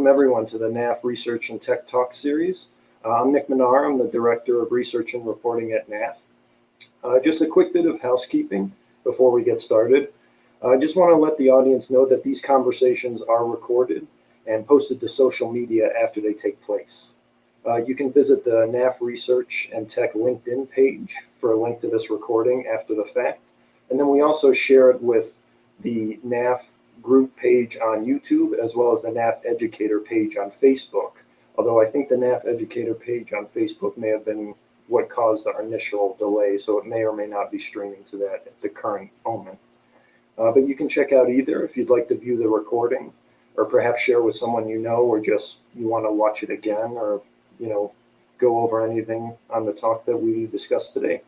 welcome everyone to the NAF Research and Tech Talk series. I'm Nick Minar. I'm the Director of Research and Reporting at NAF. Just a quick bit of housekeeping before we get started. I just want to let the audience know that these conversations are recorded and posted to social media after they take place. You can visit the NAF Research and Tech LinkedIn page for a link to this recording after the fact. And then we also share it with the NAF group page on YouTube, as well as the NAF Educator page on Facebook. Although I think the NAF Educator page on Facebook may have been what caused our initial delay, so it may or may not be streaming to that at the current moment. But you can check out either if you'd like to view the recording, or perhaps share with someone you know, or just you want to watch it again, or go over anything on the talk that we discussed today.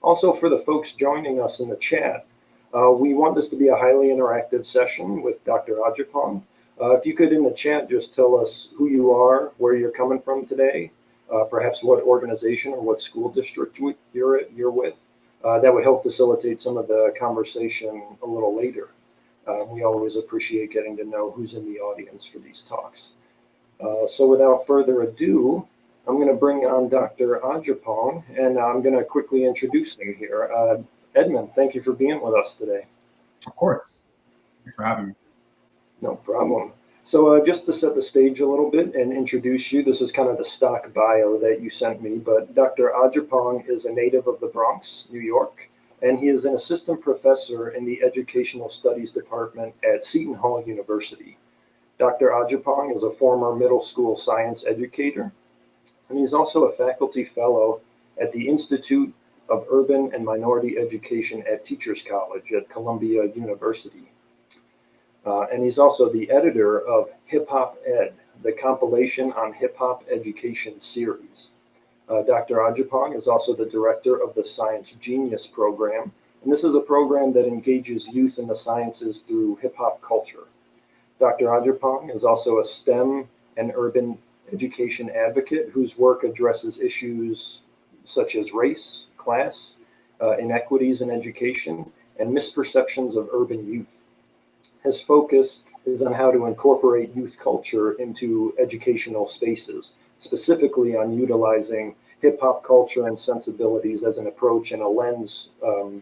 Also, for the folks joining us in the chat, we want this to be a highly interactive session with Dr. Adjapong. If you could in the chat just tell us who you are, where you're coming from today, perhaps what organization or what school district you're with. That would help facilitate some of the conversation a little later. We always appreciate getting to know who's in the audience for these talks. So without further ado, I'm going to bring on Dr. Adjapong, and I'm going to quickly introduce him here. Edmund, thank you for being with us today. Of course. Thanks for having me. No problem. So just to set the stage a little bit and introduce you, this is kind of the stock bio that you sent me, but Dr. Adjapong is a native of the Bronx, New York, and he is an assistant professor in the Educational Studies Department at Seton Hall University. Dr. Adjapong is a former middle school science educator, and he's also a faculty fellow at the Institute of Urban and Minority Education at Teachers College at Columbia University. And he's also the editor of Hip Hop Ed, the compilation on hip hop education series. Dr. Adjapong is also the director of the Science Genius program, and this is a program that engages youth in the sciences through hip hop culture. Dr. Adjapong is also a STEM and urban education advocate whose work addresses issues such as race, class, inequities in education, and misperceptions of urban youth. His focus is on how to incorporate youth culture into educational spaces, specifically on utilizing hip hop culture and sensibilities as an approach and a lens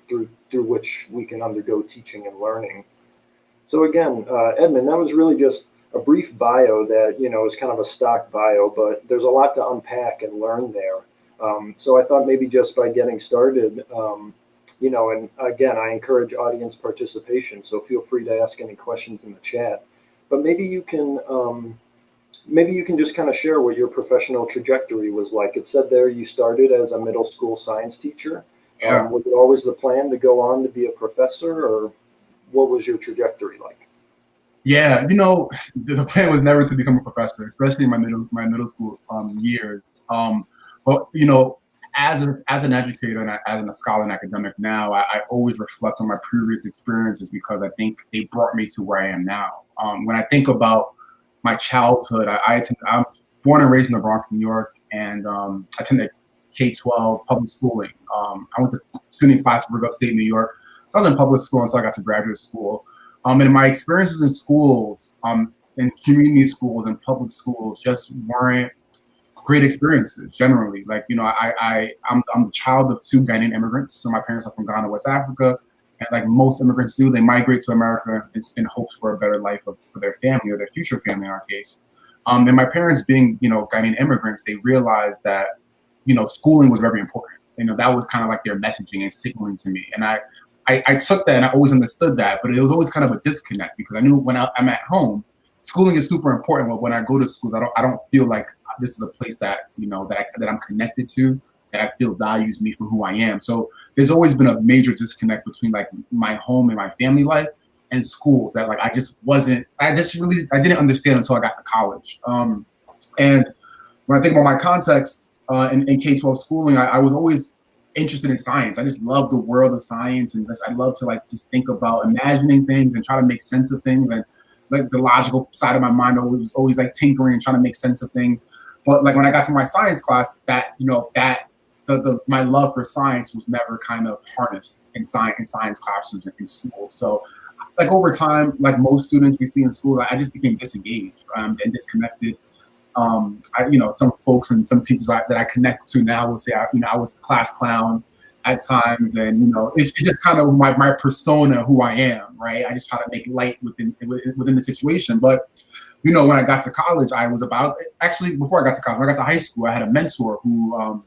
through which we can undergo teaching and learning. So again, Edmund, that was really just a brief bio that, is kind of a stock bio, but there's a lot to unpack and learn there. So I thought maybe just by getting started, and again, I encourage audience participation, so feel free to ask any questions in the chat. But maybe you can just kind of share what your professional trajectory was like. It said there you started as a middle school science teacher. Yeah. Was it always the plan to go on to be a professor, or what was your trajectory like? Yeah, the plan was never to become a professor, especially in my middle school years. But as an educator and as a scholar and academic now, I always reflect on my previous experiences because I think they brought me to where I am now. When I think about my childhood, I'm born and raised in the Bronx, New York, and I attended K-12 public schooling. I went to student class for upstate New York. I was in public school until I got to graduate school. And my experiences in schools, in community schools and public schools just weren't great experiences generally. Like, I'm the child of 2 Ghanaian immigrants. So my parents are from Ghana, West Africa. And like most immigrants do, they migrate to America in hopes for a better life for their family or their future family in our case. And my parents being, Ghanaian immigrants, they realized that, schooling was very important. That was kind of like their messaging and signaling to me. And I took that and I always understood that, but it was always kind of a disconnect because I knew when I'm at home, schooling is super important. But when I go to schools, I don't feel like this is a place that, that I'm connected to, that I feel values me for who I am. So there's always been a major disconnect between like my home and my family life and schools that like I didn't understand until I got to college. And when I think about my context in K-12 schooling, I was always interested in science. I just love the world of science, and I love to like just think about imagining things and try to make sense of things. And like the logical side of my mind was always like tinkering and trying to make sense of things. But like when I got to my science class, my love for science was never kind of harnessed in science classrooms in school. So like over time, like most students we see in school, I just became disengaged and disconnected. Some folks and some teachers that I connect to now will say, I was the class clown at times, and it's just kind of my persona, who I am, right? I just try to make light within the situation. But when I got to college, before I got to college, when I got to high school, I had a mentor who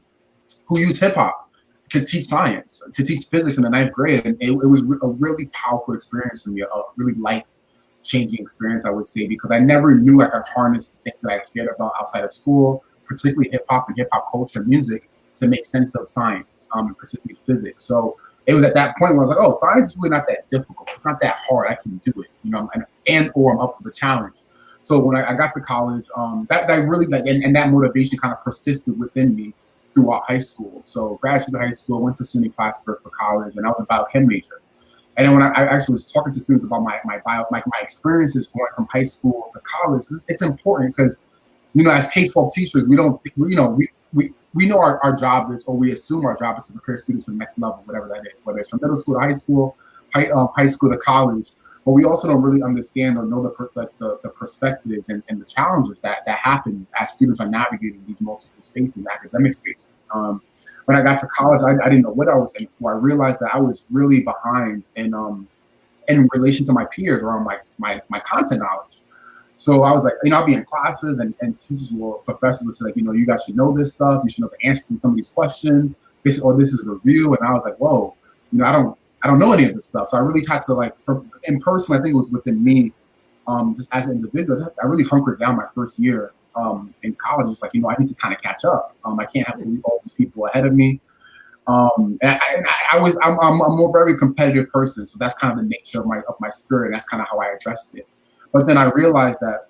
used hip hop to teach science, to teach physics in the 9th grade, and it was a really powerful experience for me, a really life-changing experience, I would say, because I never knew I could harness the things that I cared about outside of school, particularly hip hop and hip hop culture, music, to make sense of science, particularly physics. So it was at that point where I was like, oh, science is really not that difficult. It's not that hard. I can do it, or I'm up for the challenge. So when I got to college, that motivation kind of persisted within me throughout high school. So graduated high school, went to SUNY Plattsburgh for college, and I was a biochem major. And then when I actually was talking to students about my experiences going from high school to college, it's important because, as K-12 teachers, we know our job is, or we assume our job is to prepare students for the next level, whatever that is, whether it's from middle school to high school, high school to college. But we also don't really understand or know the perspectives and the challenges that happen as students are navigating these multiple spaces, academic spaces. When I got to college, I didn't know what I was in for. I realized that I was really behind in relation to my peers around my content knowledge. So I was like, I'll be in classes and professors would say, like, you guys should know this stuff. You should know the answers to some of these questions. This is a review. And I was like, whoa, I don't know any of this stuff. So I really tried to in person, I think it was within me, just as an individual, I really hunkered down my first year in college. It's like, I need to kind of catch up. I can't have all these people ahead of me. I'm a very competitive person. So that's kind of the nature of my spirit. That's kind of how I addressed it. But then I realized that,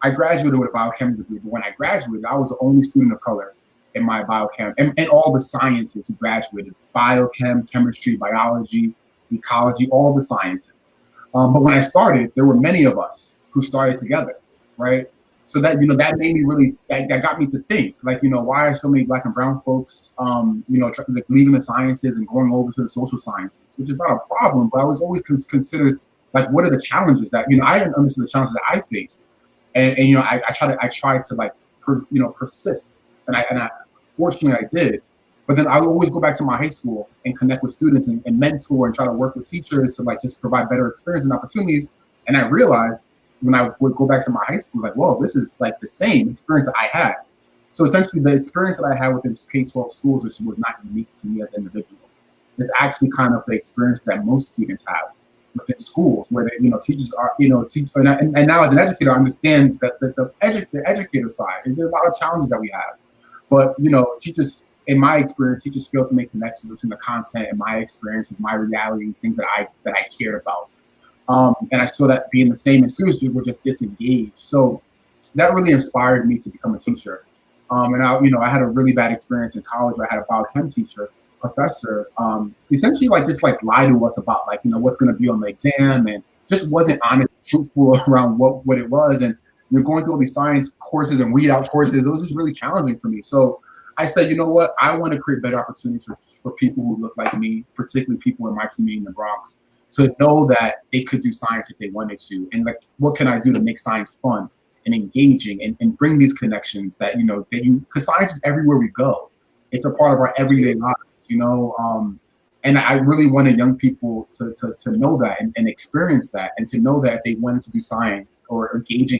I graduated with a biochem degree, but when I graduated, I was the only student of color in my biochem and all the sciences who graduated: biochem, chemistry, biology, ecology, all the sciences. But when I started, there were many of us who started together, right? So that, that made me really, that got me to think, like, why are so many Black and brown folks, leaving the sciences and going over to the social sciences, which is not a problem, but I was always considered, like, what are the challenges that, I didn't understand the challenges that I faced. And I tried to persist. And I fortunately I did. But then I would always go back to my high school and connect with students and mentor and try to work with teachers to just provide better experience and opportunities. And I realized when I would go back to my high school, like, whoa, this is like the same experience that I had. So essentially the experience that I had within K-12 schools was not unique to me as an individual. It's actually kind of the experience that most students have within schools, where they, teachers are, and now as an educator, I understand that the educator side, and there are a lot of challenges that we have. But, teachers, in my experience, teachers fail to make connections between the content and my experiences, my realities, things that I cared about. And I saw that being the same, and students were just disengaged. So that really inspired me to become a teacher. And I had a really bad experience in college where I had a biochem professor, essentially just lie to us about what's going to be on the exam, and just wasn't honest, truthful around what it was. And you're going through all these science courses and weed out courses. It was just really challenging for me. So I said, you know what? I want to create better opportunities for people who look like me, particularly people in my community in the Bronx, to know that they could do science if they wanted to. And what can I do to make science fun and engaging and bring these connections that, because science is everywhere we go. It's a part of our everyday lives, and I really wanted young people to know that and experience that, and to know that if they wanted to do science or engage in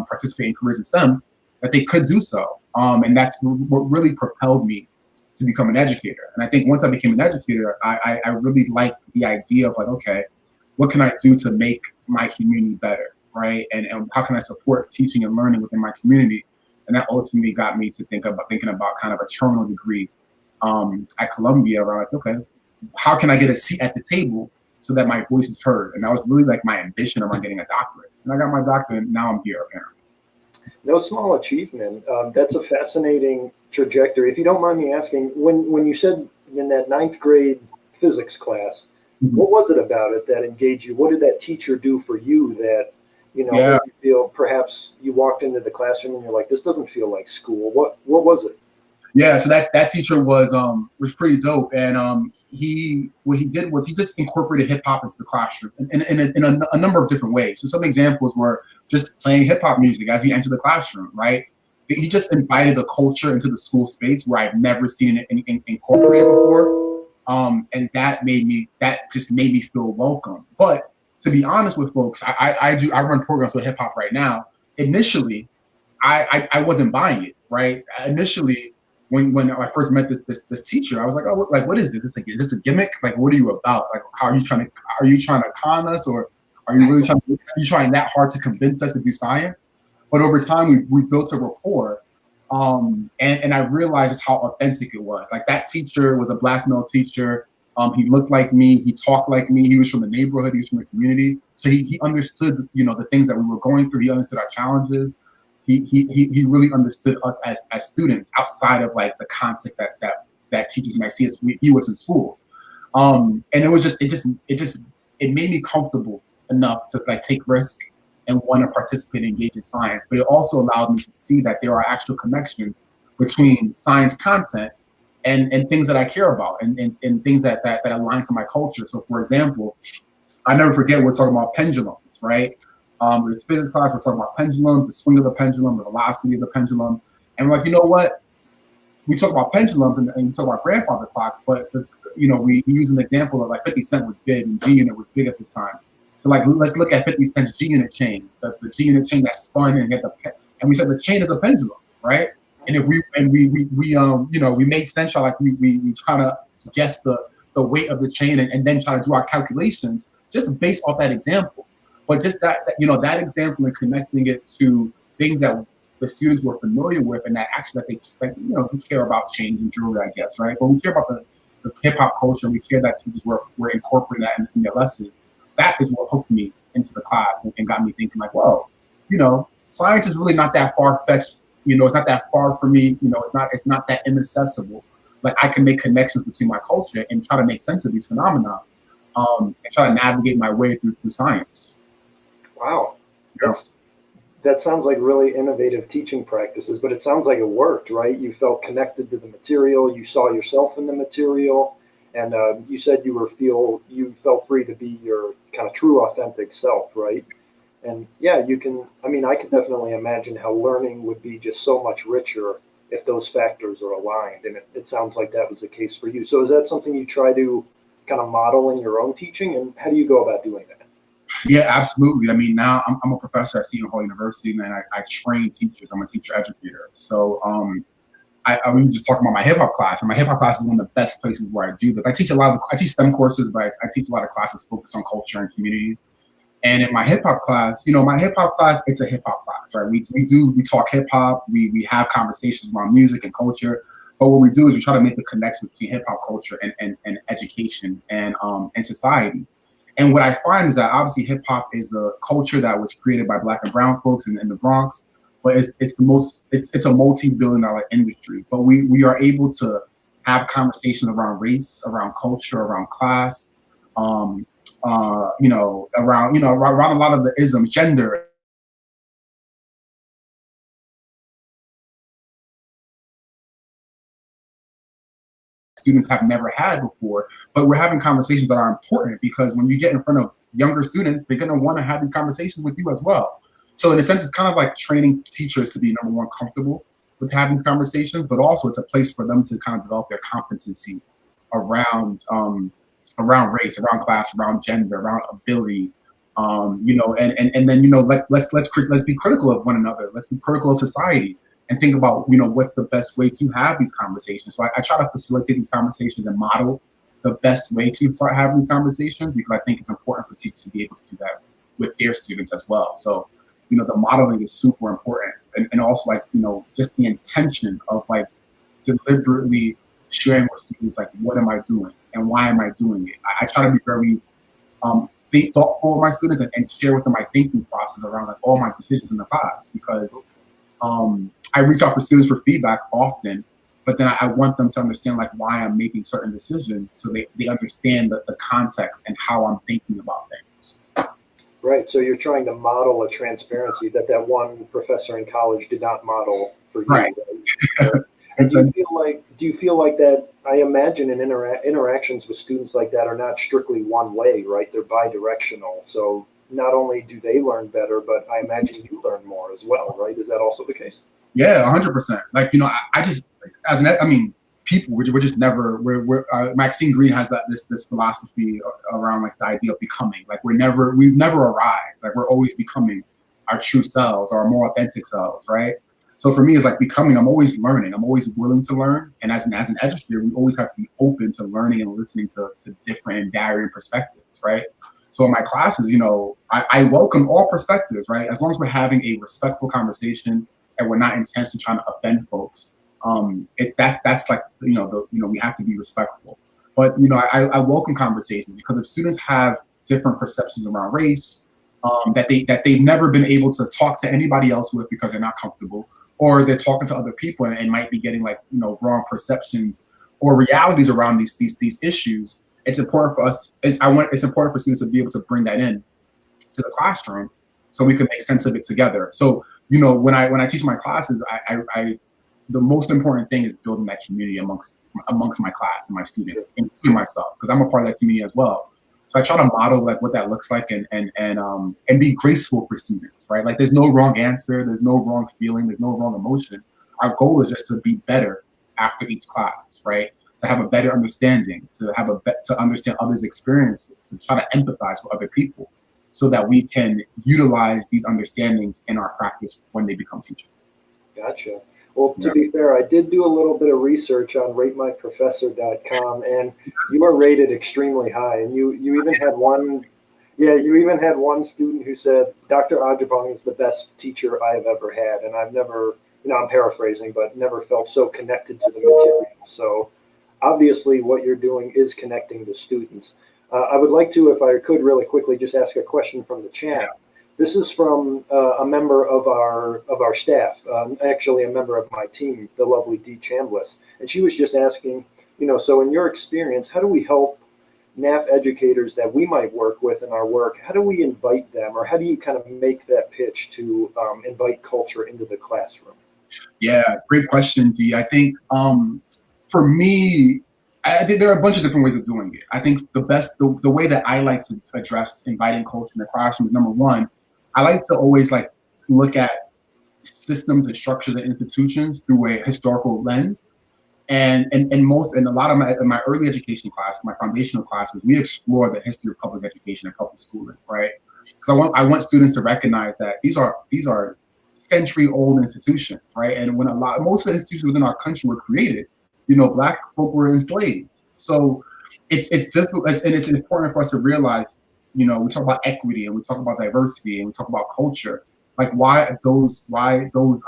participate in careers in STEM, that they could do so. And that's what really propelled me to become an educator. And I think once I became an educator, I really liked the idea of okay, what can I do to make my community better, right? And how can I support teaching and learning within my community? And that ultimately got me to thinking about kind of a terminal degree at Columbia, around okay, how can I get a seat at the table so that my voice is heard? And that was really my ambition around getting a doctorate. And I got my doctorate, and now I'm here apparently. No small achievement. That's a fascinating trajectory. If you don't mind me asking, when you said in that 9th grade physics class, what was it about it that engaged you? What did that teacher do for you that, made you feel perhaps you walked into the classroom and you're like, this doesn't feel like school? What was it? Yeah, so that teacher was pretty dope, and what he did was he just incorporated hip hop into the classroom in a number of different ways. So some examples were just playing hip hop music as we enter the classroom, right? He just invited the culture into the school space where I've never seen it incorporated before. And that just made me feel welcome. But to be honest with folks, I run programs with hip hop right now. Initially, I wasn't buying it, right? Initially, when I first met this teacher, I was like, oh, like, what is this? Is this a gimmick? Like, what are you about? Like, are you trying to con us, or are you trying that hard to convince us to do science? But over time, we built a rapport, and I realized just how authentic it was. Like, that teacher was a Black male teacher. He looked like me. He talked like me. He was from the neighborhood. He was from the community. So he understood, the things that we were going through. He understood our challenges. He really understood us as students outside of like the context that teachers might see as he was in schools. And it made me comfortable enough to like take risks and want to participate and engage in science. But it also allowed me to see that there are actual connections between science content and things that I care about and things that align to my culture. So for example, I never forget, we're talking about pendulums, right? There's physics class, we're talking about pendulums, the swing of the pendulum, the velocity of the pendulum. And we're like, you know what? We talk about pendulums and we talk about grandfather clocks, but we use an example of like 50 Cent was big and G Unit was big at the time. So like, let's look at 50 Cent's G Unit chain, the G Unit chain that spun and and we said the chain is a pendulum, right? And if we make sense, like we try to guess the weight of the chain and then try to do our calculations just based off that example. But just that example and connecting it to things that the students were familiar with and that actually we care about change and jewelry, I guess, right? But we care about the hip hop culture, and we care that teachers were incorporating that in their lessons. That is what hooked me into the class and got me thinking like, whoa, science is really not that far-fetched. It's not that far from me. It's not that inaccessible. Like, I can make connections between my culture and try to make sense of these phenomena, and try to navigate my way through science. Wow. That sounds like really innovative teaching practices, but it sounds like it worked, right? You felt connected to the material, you saw yourself in the material, and you said you felt free to be your kind of true, authentic self, right? And yeah, I can definitely imagine how learning would be just so much richer if those factors are aligned. And it sounds like that was the case for you. So is that something you try to kind of model in your own teaching? And how do you go about doing that? Yeah, absolutely. I mean, now I'm a professor at Seton Hall University, and I train teachers. I'm a teacher educator. So I was just talking about my hip hop class, and my hip hop class is one of the best places where I do this. I teach STEM courses, but I teach a lot of classes focused on culture and communities. And in my hip hop class, it's a hip hop class, right? We talk hip hop, we have conversations around music and culture. But what we do is we try to make the connection between hip hop culture and education and society. And what I find is that obviously hip hop is a culture that was created by Black and brown folks in the Bronx, but it's a multi-billion-dollar industry. But we are able to have conversations around race, around culture, around class, around a lot of the isms, gender. Students have never had before, but we're having conversations that are important because when you get in front of younger students, they're going to want to have these conversations with you as well. So in a sense, it's kind of like training teachers to be number one comfortable with having these conversations, but also it's a place for them to kind of develop their competency around race, around class, around gender, around ability, and then let's be critical of one another. Let's be critical of society. And think about, what's the best way to have these conversations. So I try to facilitate these conversations and model the best way to start having these conversations, because I think it's important for teachers to be able to do that with their students as well. So, the modeling is super important. And also just the intention of deliberately sharing with students, what am I doing and why am I doing it? I try to be very thoughtful with my students and share with them my thinking process around all my decisions in the class, because I reach out for students for feedback often, but then I want them to understand why I'm making certain decisions, so they understand the context and how I'm thinking about things. Right. So you're trying to model a transparency that one professor in college did not model for you. Right. And do you feel like that? I imagine in interactions with students like that are not strictly one way, right? They're bi-directional. So not only do they learn better, but I imagine you learn more as well, right? Is that also the case? Yeah, 100%. Like, I just, people, we're just never, Maxine Green has this philosophy around like the idea of becoming. Like we've never arrived. Like we're always becoming our true selves, our more authentic selves, right? So for me, it's like becoming, I'm always learning. I'm always willing to learn. And as an educator, we always have to be open to learning and listening to different and varying perspectives, right? So in my classes, I welcome all perspectives, right? As long as we're having a respectful conversation and we're not intentionally trying to offend folks, that's like, we have to be respectful. But, I welcome conversations because if students have different perceptions around race, that they've never been able to talk to anybody else with because they're not comfortable, or they're talking to other people and might be getting like, wrong perceptions or realities around these issues. It's important for us. It's important for students to be able to bring that in to the classroom so we can make sense of it together. So, when I teach my classes, I the most important thing is building that community amongst my class and my students, including myself, because I'm a part of that community as well. So I try to model like what that looks like and be graceful for students, right? Like there's no wrong answer, there's no wrong feeling, there's no wrong emotion. Our goal is just to be better after each class, right? To have a better understanding, to understand others' experiences, to try to empathize with other people, so that we can utilize these understandings in our practice when they become teachers. Gotcha. Well, to be fair, I did do a little bit of research on ratemyprofessor.com, and you are rated extremely high. And you even had one student who said, Dr. Adjapong is the best teacher I have ever had. And I've never, I'm paraphrasing, but never felt so connected to the material. So obviously what you're doing is connecting the students. I would like to, if I could really quickly, just ask a question from the chat. This is from a member of our staff, actually a member of my team, the lovely Dee Chambliss. And she was just asking, so in your experience, how do we help NAF educators that we might work with in our work? How do we invite them, or how do you kind of make that pitch to invite culture into the classroom? Yeah, great question, Dee. I think for me, I think there are a bunch of different ways of doing it. I think the way that I like to address inviting culture in the classroom is, number one, I like to always like look at systems and structures and institutions through a historical lens. And a lot of my early education classes, my foundational classes, we explore the history of public education and public schooling, right? Because I want students to recognize that these are century-old institutions, right? And when most of the institutions within our country were created, Black folk were enslaved. So it's difficult, and it's important for us to realize, we talk about equity and we talk about diversity and we talk about culture, like why those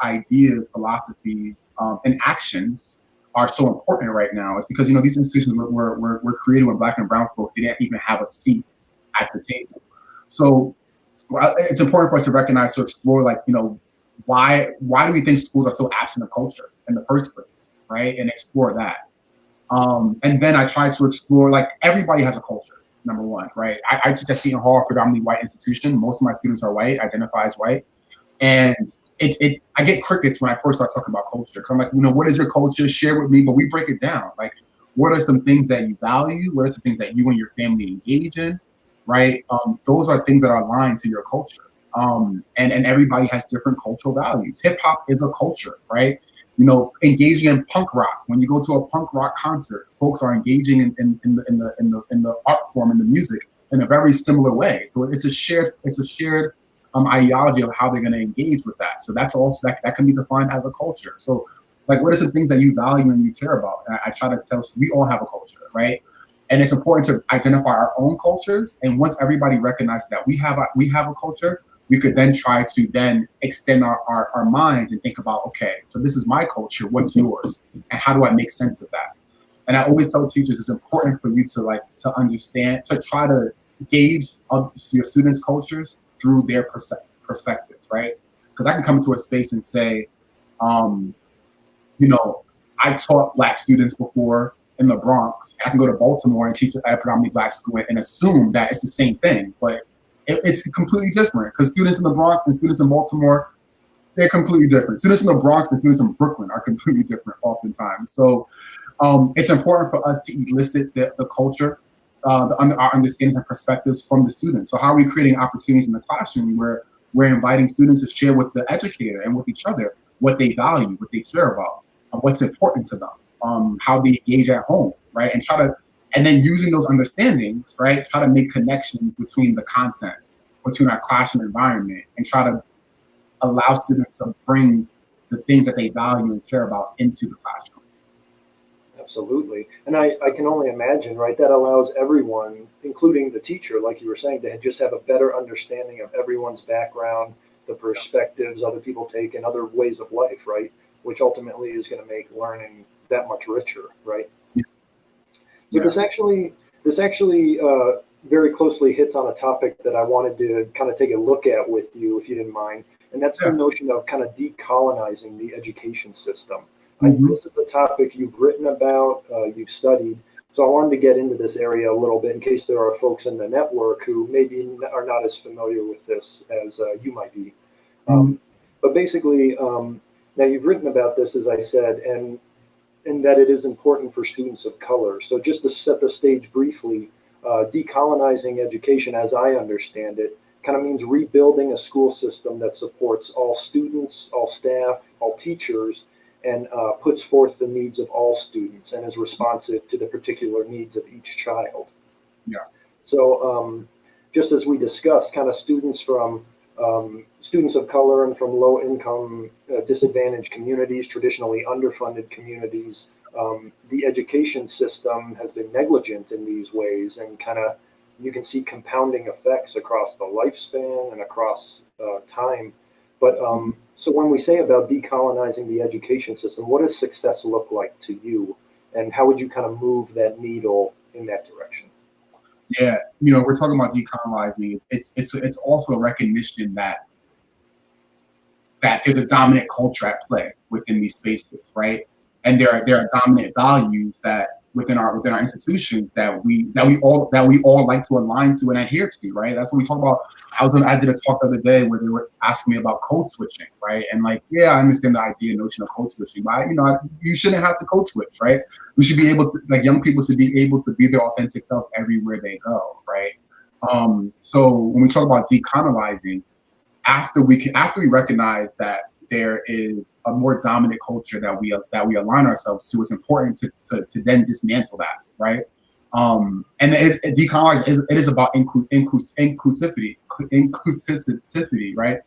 ideas, philosophies, and actions are so important right now. It's because, these institutions were created when Black and brown folks didn't even have a seat at the table. So it's important for us to recognize, to explore, like, why do we think schools are so absent of culture in the first place, right? And explore that. And then I try to explore, like, everybody has a culture, number one, right? I teach at Seton Hall, predominantly white institution. Most of my students are white, identify as white. And I get crickets when I first start talking about culture. Because I'm like, what is your culture? Share with me. But we break it down. Like, what are some things that you value? What are some things that you and your family engage in, right? Those are things that are aligned to your culture. And everybody has different cultural values. Hip hop is a culture, right? Engaging in punk rock. When you go to a punk rock concert, folks are engaging in the art form and the music in a very similar way. So it's a shared ideology of how they're going to engage with that. So that's also that can be defined as a culture. So, like, what are some things that you value and you care about? And I try to tell we all have a culture, right? And it's important to identify our own cultures. And once everybody recognizes that we have a culture, we could then try to then extend our minds and think about, okay, so this is my culture, what's yours? And how do I make sense of that? And I always tell teachers it's important for you to understand, to try to gauge your students' cultures through their perspectives, right? Because I can come into a space and say, I taught Black students before in the Bronx. I can go to Baltimore and teach at a predominantly Black school and assume that it's the same thing, but it's completely different, because students in the Bronx and students in Baltimore, they're completely different. Students in the Bronx and students in Brooklyn are completely different oftentimes. So it's important for us to elicit the culture, our understandings and perspectives from the students. So how are we creating opportunities in the classroom where we're inviting students to share with the educator and with each other what they value, what they care about, what's important to them, how they engage at home, right? And then using those understandings, right, try to make connections between the content, between our classroom environment, and try to allow students to bring the things that they value and care about into the classroom. Absolutely. And I can only imagine, right, that allows everyone, including the teacher, like you were saying, to just have a better understanding of everyone's background, the perspectives other people take, and other ways of life, right, which ultimately is going to make learning that much richer, right? Yeah. So this actually very closely hits on a topic that I wanted to kind of take a look at with you, if you didn't mind, and that's the notion of kind of decolonizing the education system. This is a topic you've written about, you've studied, so I wanted to get into this area a little bit in case there are folks in the network who maybe are not as familiar with this as you might be. But basically, now you've written about this, as I said, and that it is important for students of color. So just to set the stage briefly, decolonizing education, as I understand it, kind of means rebuilding a school system that supports all students, all staff, all teachers, and puts forth the needs of all students and is responsive to the particular needs of each child. Yeah. So just as we discussed, kind of students of color and from low income, disadvantaged communities, traditionally underfunded communities, the education system has been negligent in these ways, and kind of you can see compounding effects across the lifespan and across time. But so when we say about decolonizing the education system, what does success look like to you, and how would you kind of move that needle in that direction? Yeah, we're talking about decolonizing. It's also a recognition that there's a dominant culture at play within these spaces, right? And there are dominant values that within our institutions that we all like to align to and adhere to, right? That's what we talk about. I did a talk the other day where they were asking me about code switching, right? And like, yeah, I understand the notion of code switching, but you shouldn't have to code switch, right? We should be able to, like, young people should be able to be their authentic selves everywhere they go, right? So when we talk about decolonizing, after we recognize that there is a more dominant culture that we align ourselves to, it's important to then dismantle that, right? And decolonizing is about inclusivity, right?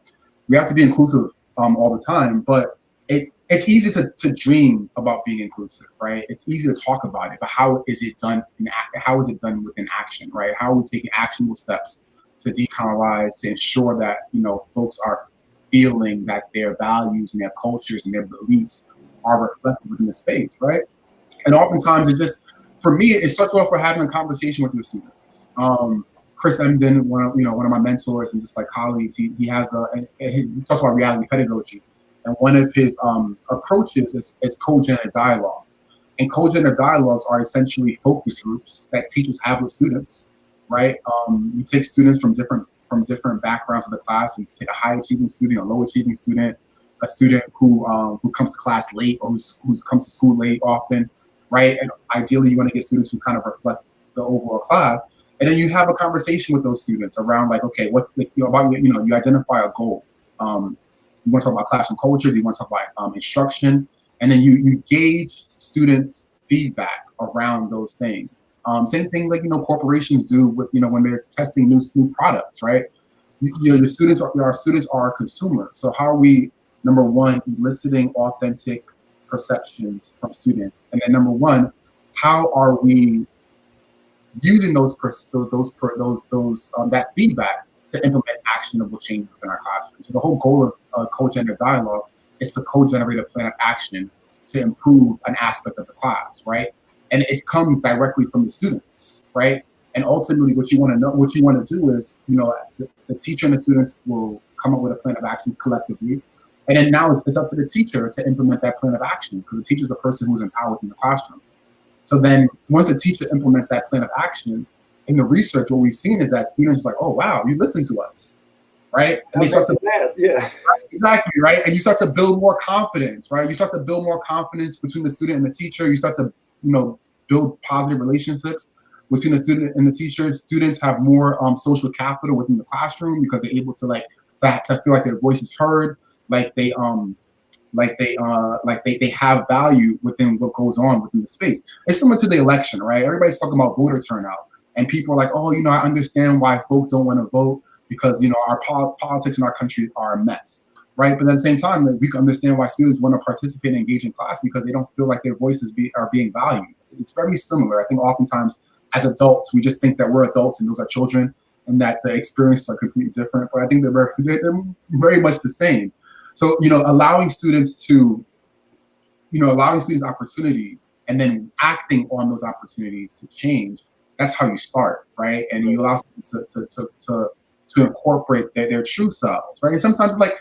We have to be inclusive all the time, but it's easy to dream about being inclusive, right? It's easy to talk about it, but how is it done within action, right? How are we taking actionable steps to decolonize, to ensure that folks are feeling that their values and their cultures and their beliefs are reflected within the space, right? And oftentimes for me, it starts off with having a conversation with your students. Chris Emden, one of my mentors and just like colleagues, he talks about reality pedagogy, and one of his approaches is Cogent Dialogues. And Cogent Dialogues are essentially focus groups that teachers have with students, right? You take students from different backgrounds of the class. You take a high achieving student, a low achieving student, a student who comes to class late or who comes to school late often, right? And ideally, you want to get students who kind of reflect the overall class. And then you have a conversation with those students around like, okay, what's you identify a goal. You want to talk about classroom culture. Do you want to talk about instruction? And then you gauge students' feedback around those things. Same thing like corporations do with when they're testing new products, right? Our students are consumers. So how are we, number one, eliciting authentic perceptions from students, and then number one, how are we using that feedback to implement actionable changes within our classroom? So the whole goal of co-gender dialogue is to co-generate a plan of action to improve an aspect of the class, right? And it comes directly from the students, right? And ultimately, what you want to do is, the teacher and the students will come up with a plan of action collectively, and then now it's up to the teacher to implement that plan of action, because the teacher is the person who's empowered in the classroom. So then, once the teacher implements that plan of action, in the research, what we've seen is that students are like, oh wow, you listen to us. right? And they start to yeah. exactly, right? And you start to build more confidence, right? You start to build more confidence between the student and the teacher. You start to, build positive relationships between the student and the teacher. Students have more social capital within the classroom because they're able to to feel like their voice is heard, they have value within what goes on within the space. It's similar to the election, right? Everybody's talking about voter turnout, and people are like, oh, I understand why folks don't want to vote because our politics in our country are a mess, right? But at the same time, we can understand why students want to participate and engage in class because they don't feel like their voices are being valued. It's very similar. I think oftentimes as adults, we just think that we're adults and those are children, and that the experiences are completely different. But I think they're very much the same. So, allowing students opportunities and then acting on those opportunities to change, that's how you start, right? And you allow students to incorporate their true selves, right? And sometimes it's like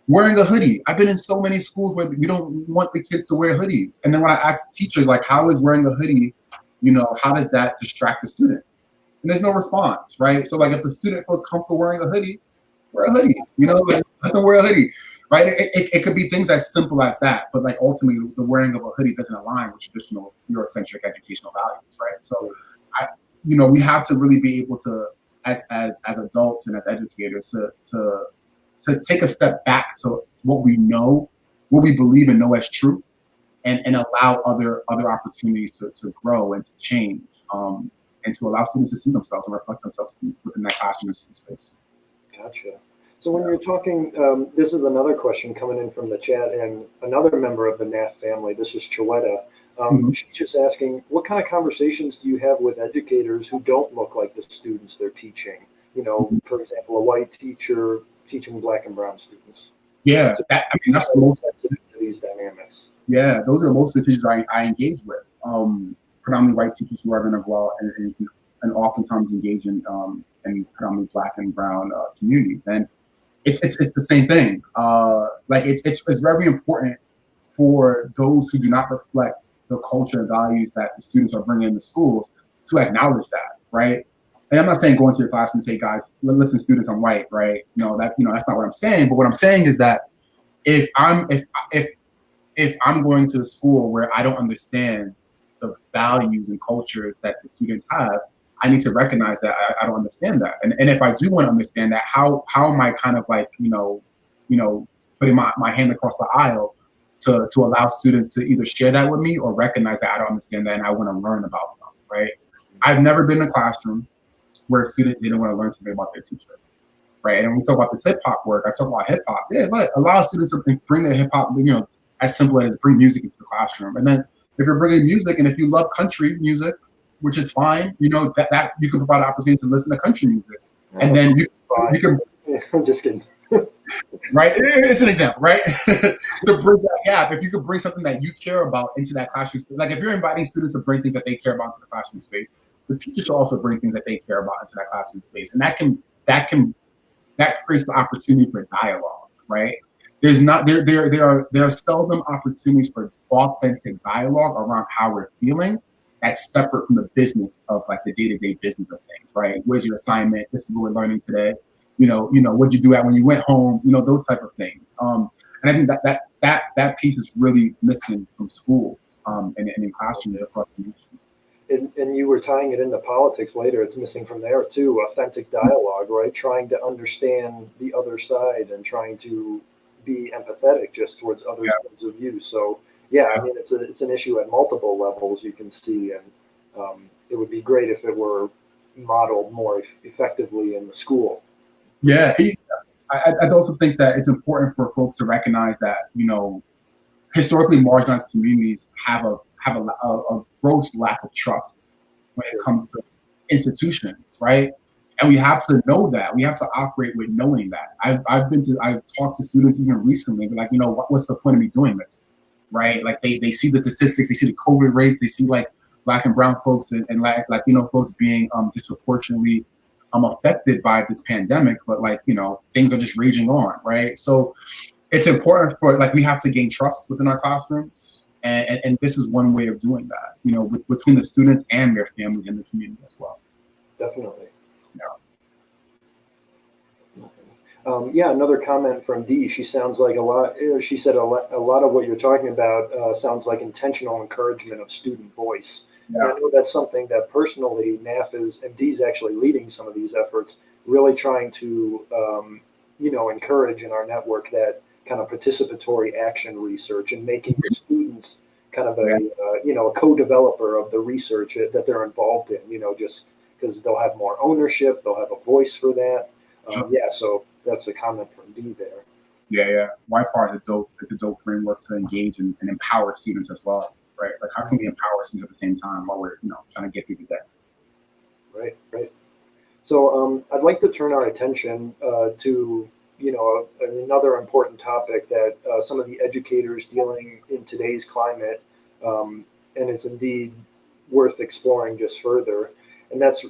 wearing a hoodie. I've been in so many schools where we don't want the kids to wear hoodies. And then when I ask teachers, like, how is wearing a hoodie, how does that distract the student? And there's no response, right? So like if the student feels comfortable wearing a hoodie, wear a hoodie, let them wear a hoodie, right? It could be things as simple as that, but like ultimately the wearing of a hoodie doesn't align with traditional Eurocentric educational values, right? So we have to really be able to, as adults and as educators, to take a step back to what we know, what we believe and know as true, and allow other opportunities to grow and to change, and to allow students to see themselves and reflect themselves within that classroom space. Gotcha. So when you're talking, this is another question coming in from the chat, and another member of the NAF family, this is Chiwetta. She's just asking, what kind of conversations do you have with educators who don't look like the students they're teaching? For example, a white teacher teaching Black and brown students. Yeah, that's the most sensitive to these dynamics. Yeah, those are most of the teachers I engage with. Predominantly white teachers who are going to go out and oftentimes engage in predominantly Black and brown communities, and it's the same thing. It's very important for those who do not reflect the culture and values that the students are bringing into schools to acknowledge that, right? And I'm not saying go into your classroom and say, guys, listen, students, I'm white, right? That's not what I'm saying. But what I'm saying is that if I'm going to a school where I don't understand the values and cultures that the students have, I need to recognize that I don't understand that. And if I do want to understand that, how am I kind of like, putting my hand across the aisle to allow students to either share that with me or recognize that I don't understand that and I want to learn about them, right? I've never been in a classroom where students didn't want to learn something about their teacher, right? And when we talk about this hip hop work, I talk about hip hop. Yeah, but a lot of students bring their hip hop, as simple as bring music into the classroom. And then if you're bringing music, and if you love country music, which is fine, that you can provide an opportunity to listen to country music, and then you can. I'm just kidding. Right, it's an example, right? To bridge that gap, if you could bring something that you care about into that classroom space, like if you're inviting students to bring things that they care about into the classroom space, the teacher should also bring things that they care about into that classroom space, and that creates the opportunity for dialogue, right? There are seldom opportunities for authentic dialogue around how we're feeling. That's separate from the business of like the day-to-day business of things, right? Where's your assignment? This is what we're learning today. What'd you do when you went home? Those type of things. And I think that piece is really missing from schools and in classrooms across the nation. And you were tying it into politics later. It's missing from there too. Authentic dialogue, right? Trying to understand the other side and trying to be empathetic just towards other points of view. So it's an issue at multiple levels you can see, and it would be great if it were modeled more effectively in the school. Yeah, I also think that it's important for folks to recognize that historically marginalized communities have a gross lack of trust when it comes to institutions, right? And we have to know that. We have to operate with knowing that. I've talked to students even recently, like, what's the point of me doing this, right? Like they see the statistics, they see the COVID rates, they see like Black and brown folks and Latino folks being disproportionately affected by this pandemic, but things are just raging on, right? So it's important for we have to gain trust within our classrooms, and this is one way of doing that, between the students and their families and the community as well. Definitely. Yeah. Yeah, another comment from Dee. She sounds like a lot. She said a lot of what you're talking about sounds like intentional encouragement of student voice. And I Yeah. know that's something that personally NAF is, and Dee's actually leading some of these efforts, really trying to, encourage in our network that kind of participatory action research and making the students kind of Yeah. a co-developer of the research that they're involved in. Just because they'll have more ownership, they'll have a voice for that. Yeah, so that's a comment from D there. Yeah. YPAR is a dope framework to engage and empower students as well, right? Like how can we empower students at the same time while we're, trying to get through the day? Right. So I'd like to turn our attention to another important topic that some of the educators dealing in today's climate, and it's indeed worth exploring just further, and that's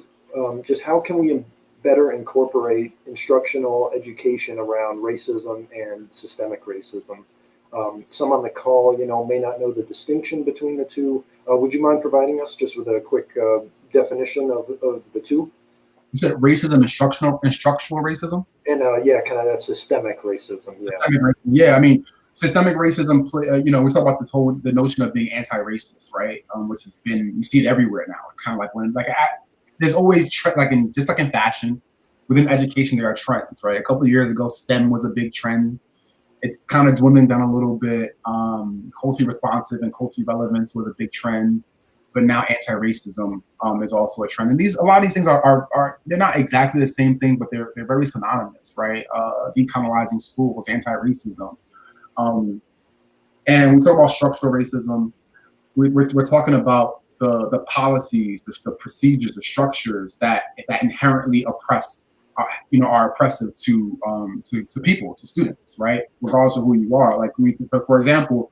just how can we better incorporate instructional education around racism and systemic racism. Some on the call, may not know the distinction between the two. Would you mind providing us just with a quick definition of the two? You said racism and structural racism? And yeah, kind of that systemic racism. Yeah. Systemic racism. Yeah, I mean, systemic racism, we talk about the notion of being anti-racist, right? Which has been, you see it everywhere now. It's kind of like there's always, just like in fashion, within education, there are trends, right? A couple of years ago, STEM was a big trend. It's kind of dwindling down a little bit. Culturally responsive and culturally relevance was a big trend. But now anti-racism is also a trend. And a lot of these things are they're not exactly the same thing, but they're very synonymous, right? Decolonizing schools, anti-racism. And we talk about structural racism. We're talking about the policies, the procedures, the structures that inherently oppress, are oppressive to people, to students, right? Regardless of who you are. Like for example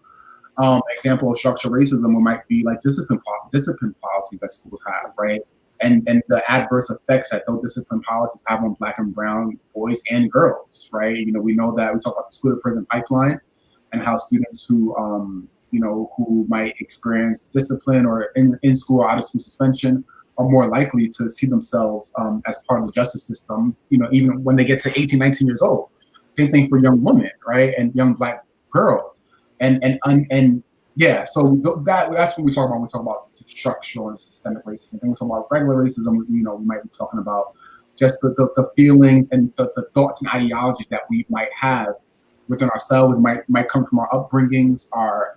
of structural racism might be like discipline policies that schools have, right? And the adverse effects that those discipline policies have on Black and brown boys and girls, right? We know that we talk about the school to prison pipeline and how students who might experience discipline or in school or out of school suspension are more likely to see themselves as part of the justice system, even when they get to 18, 19 years old. Same thing for young women, right? And young Black girls. And yeah, so that's what we talk about when we talk about structural and systemic racism. When we talk about regular racism, we might be talking about just the feelings and the thoughts and ideologies that we might have within ourselves, might come from our upbringings, our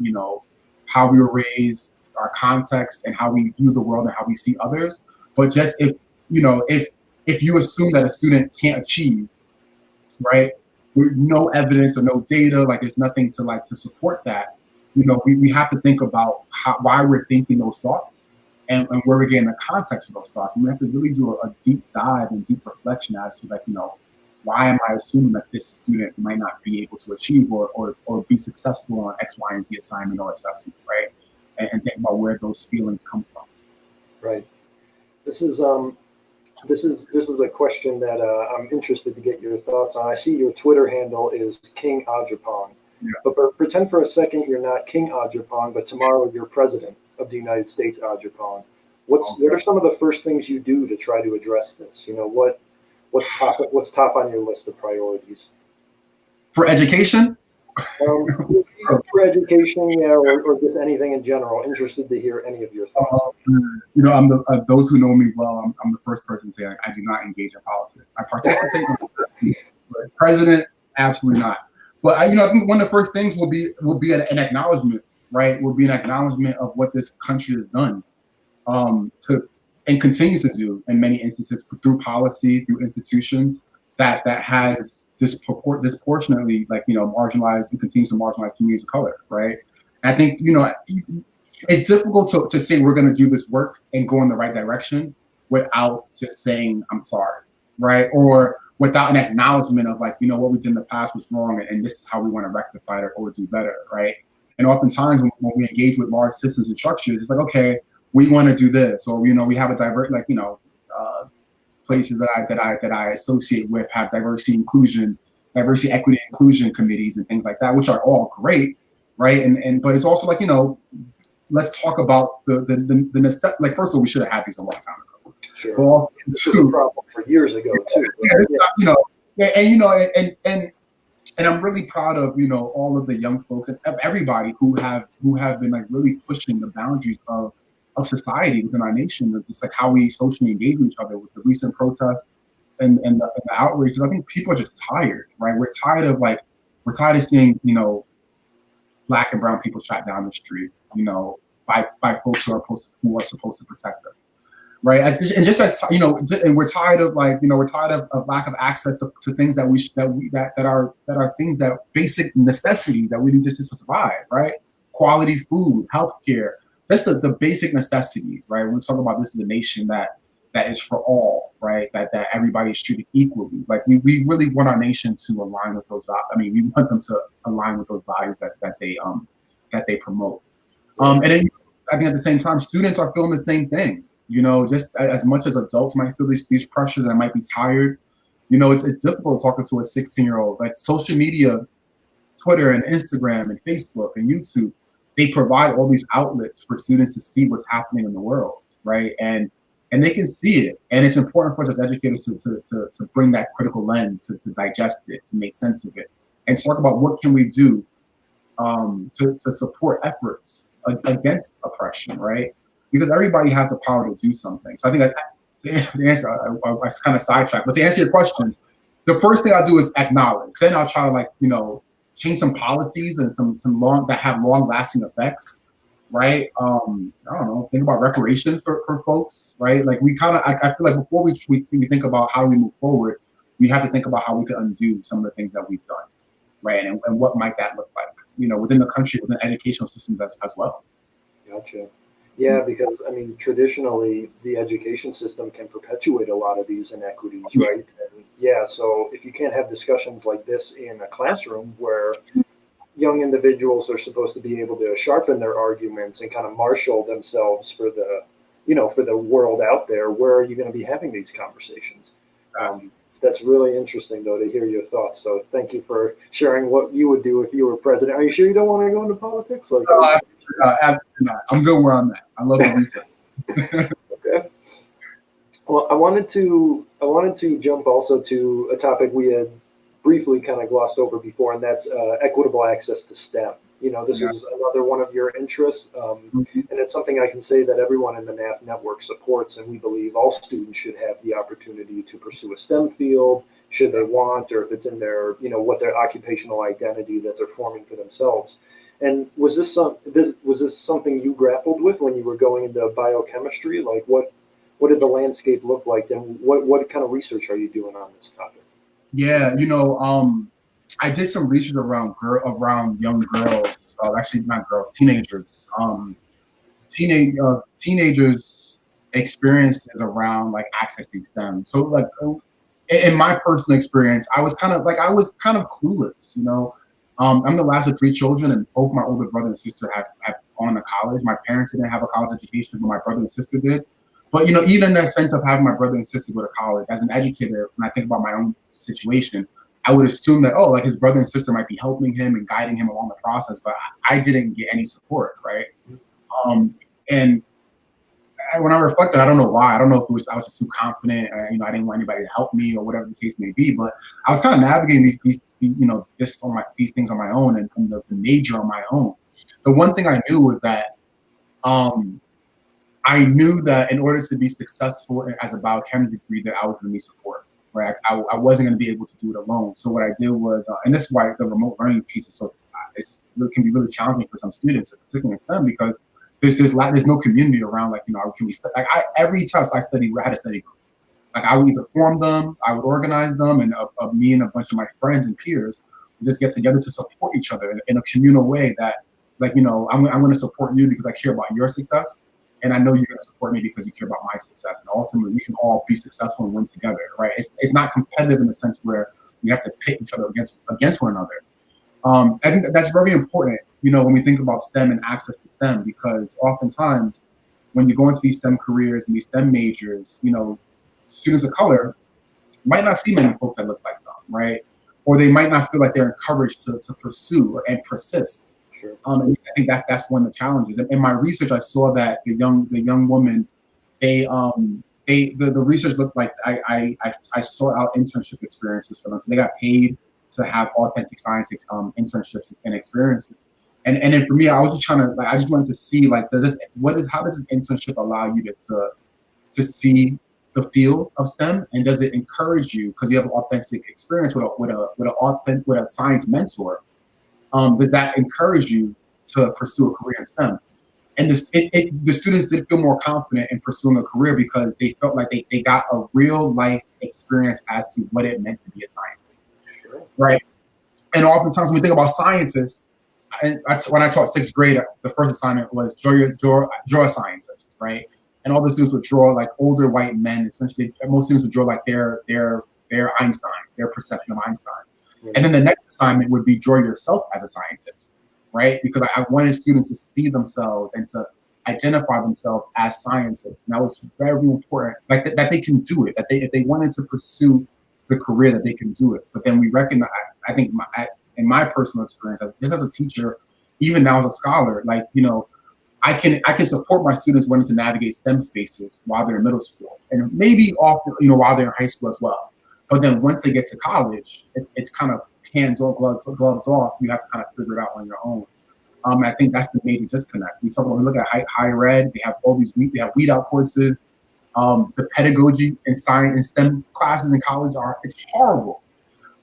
how we were raised, our context, and how we view the world and how we see others. But just if you assume that a student can't achieve, right? With no evidence or no data, like there's nothing to support that. We have to think about why we're thinking those thoughts and where we're getting the context of those thoughts. And we have to really do a deep dive and deep reflection as to why am I assuming that this student might not be able to achieve or be successful on X, Y, and Z assignment or assessment, right? And think about where those feelings come from. Right. This is a question that I'm interested to get your thoughts on. I see your Twitter handle is King Adjapong. Yeah. But pretend for a second you're not King Adjapong, but tomorrow you're President of the United States Adjapong. What are some of the first things you do to try to address this? What's top on your list of priorities? For education? For education, yeah, or just anything in general. Interested to hear any of your thoughts. I'm those who know me well. I'm the first person to say I do not engage in politics. I participate, but president, absolutely not. But I think one of the first things will be an acknowledgement, right? Will be an acknowledgement of what this country has done, and continues to do in many instances through policy, through institutions that has disproportionately, marginalized and continues to marginalize communities of color, right? And I think, it's difficult to say we're going to do this work and go in the right direction without just saying, I'm sorry, right? Or without an acknowledgement of what we did in the past was wrong and this is how we want to rectify it or do better, right? And oftentimes when we engage with large systems and structures, it's like, okay, we want to do this, or, we have a places that I associate with have diversity, equity, inclusion committees and things like that, which are all great, right? But it's also let's talk about the necessity. First of all, we should have had these a long time ago. Sure. Well, this was a problem for years ago too. Yeah, and I'm really proud of, all of the young folks and of everybody who have been like really pushing the boundaries of society within our nation, of just like how we socially engage with each other with the recent protests and the outrage. 'Cause I think people are just tired, right? We're tired of seeing, Black and brown people shot down the street, by folks who are supposed to protect us. Right, and just as and we're tired of we're tired of lack of access to things that are things that basic necessities that we need just to survive. Right, quality food, healthcare, that's the basic necessities. Right, when we talk about this is a nation that is for all. Right, that everybody is treated equally. Like we really want our nation to align with those. I mean, we want them to align with those values that they promote. And then I think at the same time, students are feeling the same thing. Just as much as adults might feel these pressures and might be tired, it's difficult talking to a 16-year-old. Like social media, Twitter and Instagram and Facebook and YouTube, they provide all these outlets for students to see what's happening in the world, right? And they can see it. And it's important for us as educators to bring that critical lens, to digest it, to make sense of it, and talk about what can we do to support efforts against oppression, right? Because everybody has the power to do something. So I think to answer, I kind of sidetracked, but to answer your question, the first thing I'll do is acknowledge. Then I'll try to change some policies and some that have long lasting effects, right? I don't know, think about reparations for folks, right? Like I feel like before we think about how we move forward, we have to think about how we can undo some of the things that we've done, right? And what might that look like, within the country, within educational systems as well. Gotcha. Yeah, because I mean, traditionally, the education system can perpetuate a lot of these inequities, right? And yeah, so if you can't have discussions like this in a classroom where young individuals are supposed to be able to sharpen their arguments and kind of marshal themselves for the world out there, where are you going to be having these conversations? That's really interesting, though, to hear your thoughts. So thank you for sharing what you would do if you were president. Are you sure you don't want to go into politics? Absolutely not. I'm good where I'm at. I love the research. Okay. Well, I wanted to jump also to a topic we had briefly kind of glossed over before, and that's equitable access to STEM. This is another one of your interests, and it's something I can say that everyone in the NAF network supports, and we believe all students should have the opportunity to pursue a STEM field, should they want, or if it's in their, what their occupational identity that they're forming for themselves. And was this something you grappled with when you were going into biochemistry? Like, what did the landscape look like, and what kind of research are you doing on this topic? Yeah, I did some research around young girls, actually not girls, teenagers. Teenagers' experiences around like accessing STEM. So like in my personal experience, I was kind of clueless. I'm the last of 3 children, and both my older brother and sister have gone to college. My parents didn't have a college education, but my brother and sister did. But even in that sense of having my brother and sister go to college, as an educator, when I think about my own situation, I would assume that like his brother and sister might be helping him and guiding him along the process, but I didn't get any support, right? And when I reflected, I don't know why. I don't know if I was just too confident. I didn't want anybody to help me or whatever the case may be. But I was kind of navigating these things on my own and the major on my own. The one thing I knew was that I knew that in order to be successful as a biochemistry degree, that I was going to need support. Right, I wasn't going to be able to do it alone. So what I did was, and this is why the remote learning piece is so it can be really challenging for some students, particularly in STEM, because there's no community around. Like can we every test I studied, I had a study group. Like I would either form them, I would organize them, and me and a bunch of my friends and peers would just get together to support each other in a communal way. That I'm going to support you because I care about your success. And I know you're going to support me because you care about my success. And ultimately, we can all be successful and win together, right? It's not competitive in the sense where we have to pit each other against one another. I think that's very important, when we think about STEM and access to STEM, because oftentimes when you go into these STEM careers and these STEM majors, students of color might not see many folks that look like them, right? Or they might not feel like they're encouraged to pursue and persist. Sure. And I think that's one of the challenges. In my research, I saw that the young women, they the research looked like I sought out internship experiences for them. So they got paid to have authentic science internships and experiences. And then for me, I was just trying to I just wanted to see how does this internship allow you to see the field of STEM, and does it encourage you, because you have an authentic experience with a science mentor? Does that encourage you to pursue a career in STEM? And the students did feel more confident in pursuing a career because they felt like they got a real life experience as to what it meant to be a scientist, right? And oftentimes when we think about scientists, when I taught sixth grade, the first assignment was draw a scientist, right? And all the students would draw like older white men. Essentially, most students would draw like their Einstein, their perception of Einstein. Mm-hmm. And then the next assignment would be draw yourself as a scientist, right? Because I wanted students to see themselves and to identify themselves as scientists. And that was very important, like that they can do it, that if they wanted to pursue the career, that they can do it. But then we recognize, I think in my personal experience, just as a teacher, even now as a scholar, I can support my students wanting to navigate STEM spaces while they're in middle school, and maybe often, while they're in high school as well. But then once they get to college, it's kind of hands off, gloves off. You have to kind of figure it out on your own. I think that's the major disconnect. We look at higher ed. They have all these weed out courses. The pedagogy and science and STEM classes in college it's horrible.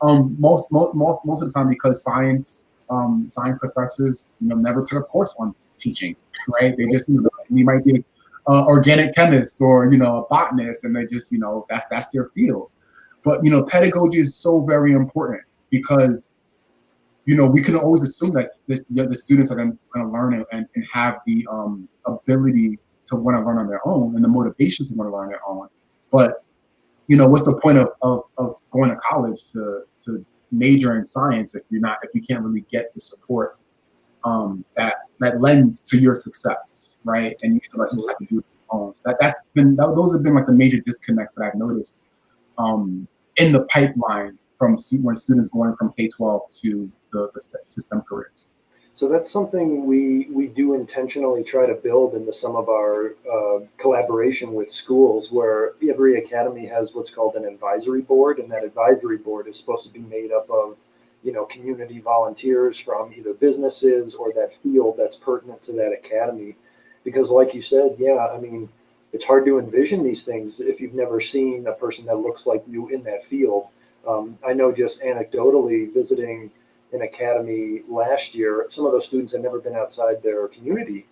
Most of the time, because science professors never took a course on teaching, right? They just they might be organic chemist or a botanist, and they just that's their field. But pedagogy is so very important because we can always assume that the students are going to learn and have the ability to want to learn on their own and the motivation to want to learn on their own. But what's the point of going to college to major in science if you can't really get the support that lends to your success, right? And you feel like you have to do it on your own. So those have been like the major disconnects that I've noticed in the pipeline from when students going from K-12 to STEM careers. So that's something we do intentionally try to build into some of our collaboration with schools, where every academy has what's called an advisory board, and that advisory board is supposed to be made up of community volunteers from either businesses or that field that's pertinent to that academy. Because like you said, it's hard to envision these things if you've never seen a person that looks like you in that field. I know just anecdotally visiting an academy last year, some of those students had never been outside their community,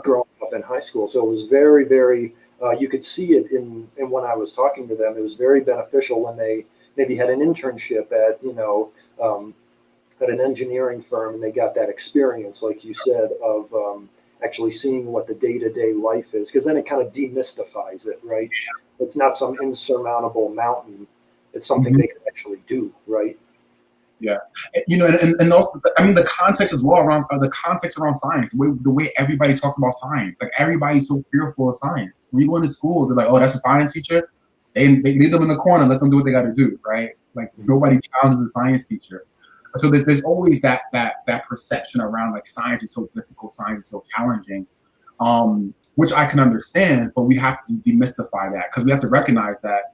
growing up in high school. So it was very, very, you could see it in when I was talking to them. It was very beneficial when they maybe had an internship at, at an engineering firm, and they got that experience, like you said, of actually seeing what the day-to-day life is, because then it kind of demystifies it, right? It's not some insurmountable mountain. It's something they can actually do, right? Yeah, and also, the context as well around science, the way everybody talks about science, like everybody's so fearful of science. When you go into schools, they're like, "Oh, that's a science teacher." They leave them in the corner, let them do what they got to do, right? Like nobody challenges the science teacher. So there's always that perception around like science is so difficult, science is so challenging, which I can understand, but we have to demystify that, because we have to recognize that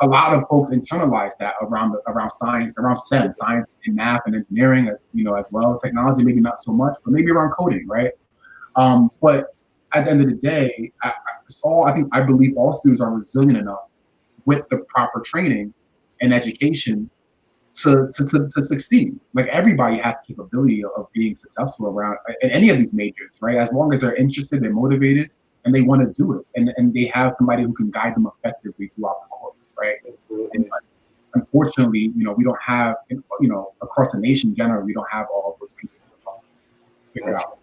a lot of folks internalize that around science, around STEM, science and math and engineering, as well. Technology, maybe not so much, but maybe around coding, right? But at the end of the day, I believe all students are resilient enough with the proper training and education to succeed. Like everybody has the capability of being successful around in any of these majors, right? As long as they're interested, they're motivated, and they want to do it, and they have somebody who can guide them effectively throughout the course, right? And unfortunately, we don't have, across the nation generally, we don't have all of those pieces of the puzzle figured out.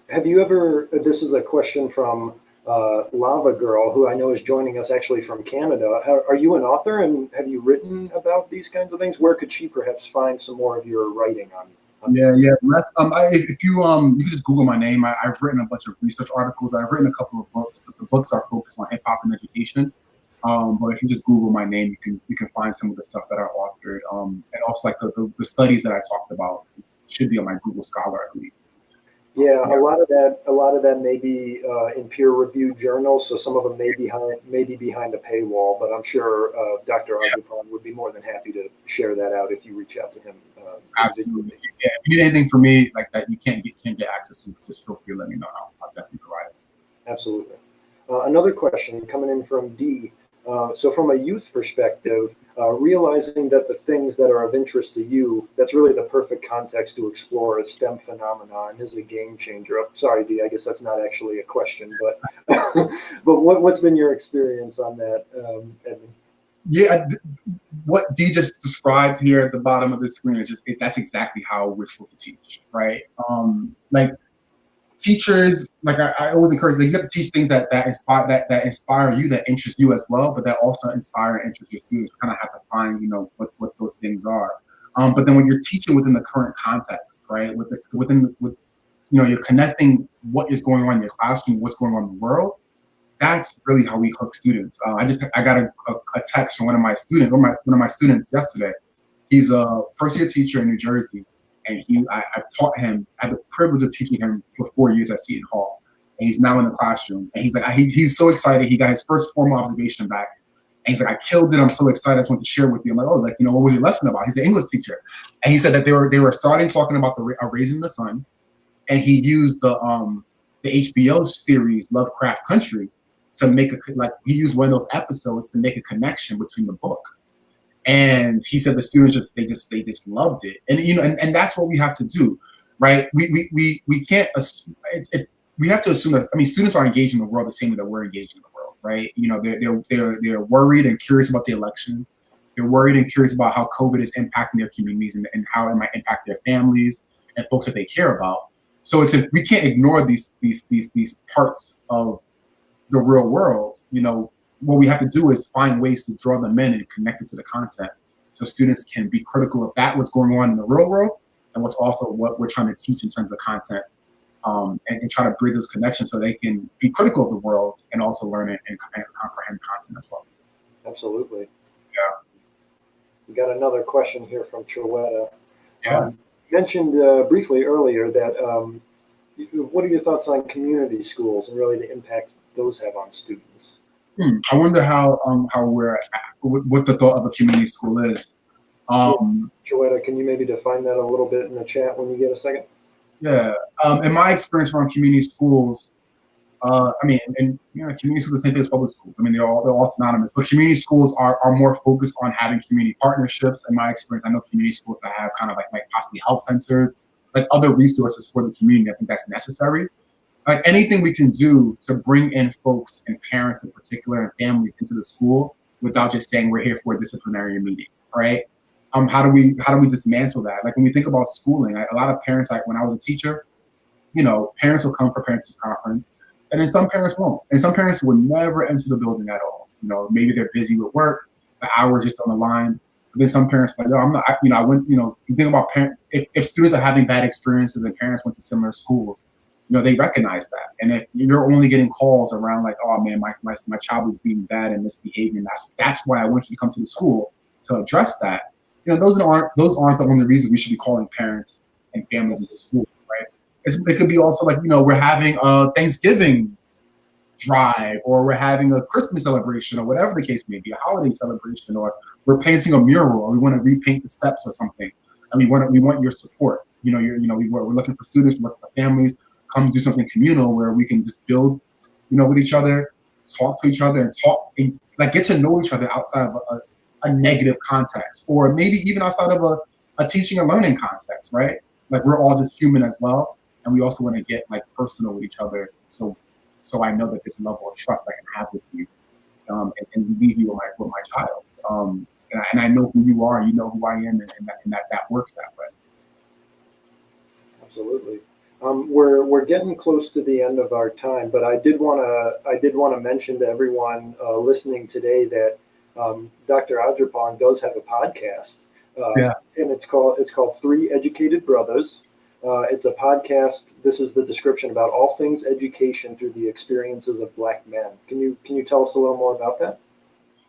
Have you ever? This is a question from Lava Girl, who I know is joining us actually from Canada. Are you an author, and have you written about these kinds of things? Where could she perhaps find some more of your writing on? Yeah. If you can just Google my name. I've written a bunch of research articles. I've written a couple of books, but the books are focused on hip hop and education. But if you just Google my name, you can find some of the stuff that I authored. And also like the studies that I talked about should be on my Google Scholar, I believe. Yeah, a lot of that may be in peer-reviewed journals, so some of them may be behind a paywall. But I'm sure Dr. Adjapong would be more than happy to share that out if you reach out to him Absolutely. individually. Yeah, if you need anything from me like that you can't get access to, just feel free to let me know. I'll definitely provide it. Absolutely. Another question coming in from D. So from a youth perspective, realizing that the things that are of interest to you, that's really the perfect context to explore a STEM phenomenon is a game changer. Oh, sorry, D, I guess that's not actually a question, but but what's been your experience on that, Edmund? Yeah, what Dee just described here at the bottom of the screen is that's exactly how we're supposed to teach, right? Like teachers, like I always encourage, like you have to teach things that inspire you, that interest you as well, but that also inspire and interest your students. We kind of have to find, what those things are. But then when you're teaching within the current context, right, you're connecting what is going on in your classroom, what's going on in the world. That's really how we hook students. I got a text from one of my students yesterday. He's a first year teacher in New Jersey, and I've taught him. I had the privilege of teaching him for 4 years at Seton Hall, and he's now in the classroom. And he's like, he's so excited. He got his first formal observation back, and he's like, I killed it. I'm so excited. I just want to share with you. I'm like, oh, what was your lesson about? He's an English teacher, and he said that they were starting talking about raising the sun, and he used the HBO series Lovecraft Country to make he used one of those episodes to make a connection between the book. And he said the students just loved it. And and that's what we have to do, right? We can't we have to assume that, students are engaged in the world the same way that we're engaged in the world, right? They're worried and curious about the election. They're worried and curious about how COVID is impacting their communities and how it might impact their families and folks that they care about. So we can't ignore these parts of the real world. What we have to do is find ways to draw them in and connect it to the content, so students can be critical of what's going on in the real world and what we're trying to teach in terms of content, and try to bridge those connections so they can be critical of the world and also learn it and comprehend content as well. Absolutely. Yeah. We got another question here from Truetta. Yeah. You mentioned briefly earlier that what are your thoughts on community schools and really the impact those have on students? I wonder how what the thought of a community school is. Joetta, can you maybe define that a little bit in the chat when you get a second? Yeah. In my experience around community schools, community schools are the same thing as public schools. They're all synonymous. But community schools are more focused on having community partnerships. In my experience, I know community schools that have kind of like possibly health centers, like other resources for the community. I think that's necessary. Like anything we can do to bring in folks and parents in particular and families into the school without just saying we're here for a disciplinary meeting, right? How do we dismantle that? Like when we think about schooling, a lot of parents, like when I was a teacher, parents will come for parents' conference, and then some parents won't, and some parents would never enter the building at all. Maybe they're busy with work, the hour just on the line. But then some parents are like, no, I'm not. I went. You think about parents. If students are having bad experiences and parents went to similar schools, they recognize that. And if you're only getting calls around like, oh man, my child is being bad and misbehaving, that's why I want you to come to the school to address that. Those aren't the only reasons we should be calling parents and families into schools, right? It could be also like, we're having a Thanksgiving drive, or we're having a Christmas celebration, or whatever the case may be, a holiday celebration, or we're painting a mural, or we want to repaint the steps or something. And we want your support. We're looking for students, we're looking for families. Come do something communal where we can just build, with each other, talk to each other, and get to know each other outside of a negative context, or maybe even outside of a teaching and learning context, right? Like we're all just human as well, and we also want to get personal with each other, so I know that this level of trust I can have with you, and leave you with my child, and I know who you are, you know who I am, and that works that way. Absolutely. We're getting close to the end of our time, but I did want to mention to everyone listening today that Dr. Adjapong does have a podcast, and it's called Three Educated Brothers. It's a podcast. This is the description about all things education through the experiences of Black men. Can you tell us a little more about that?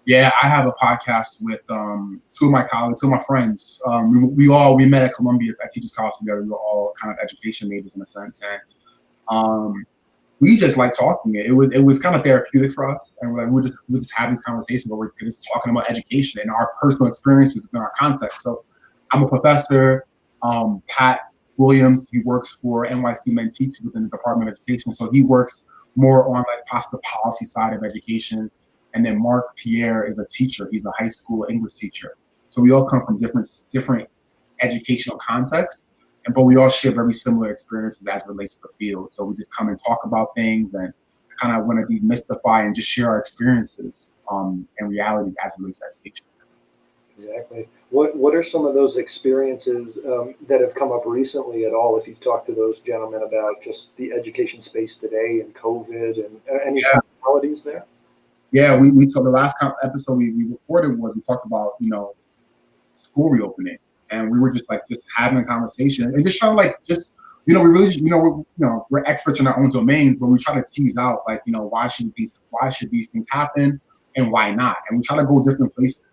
Yeah, I have a podcast with two of my colleagues, two of my friends. We met at Columbia at Teachers College together. We were all kind of education majors in a sense, and We just like talking. It was kind of therapeutic for us, and we just have these conversations where we're just talking about education and our personal experiences within our context. So I'm a professor. Pat Williams, he works for NYC Men Teach within the Department of Education, so he works more on like possibly the policy side of education. And then Mark Pierre is a teacher. He's a high school English teacher. So we all come from different educational contexts, but we all share very similar experiences as it relates to the field. So we just come and talk about things and kind of want to demystify and just share our experiences and reality as it relates to education. Exactly. What are some of those experiences that have come up recently at all? If you've talked to those gentlemen about just the education space today and COVID and any commonalities there? Yeah, we so the last episode we recorded we talked about school reopening, and we were just having a conversation and just trying to we really just, we're experts in our own domains, but we try to tease out why should these things happen and why not, and we try to go different places.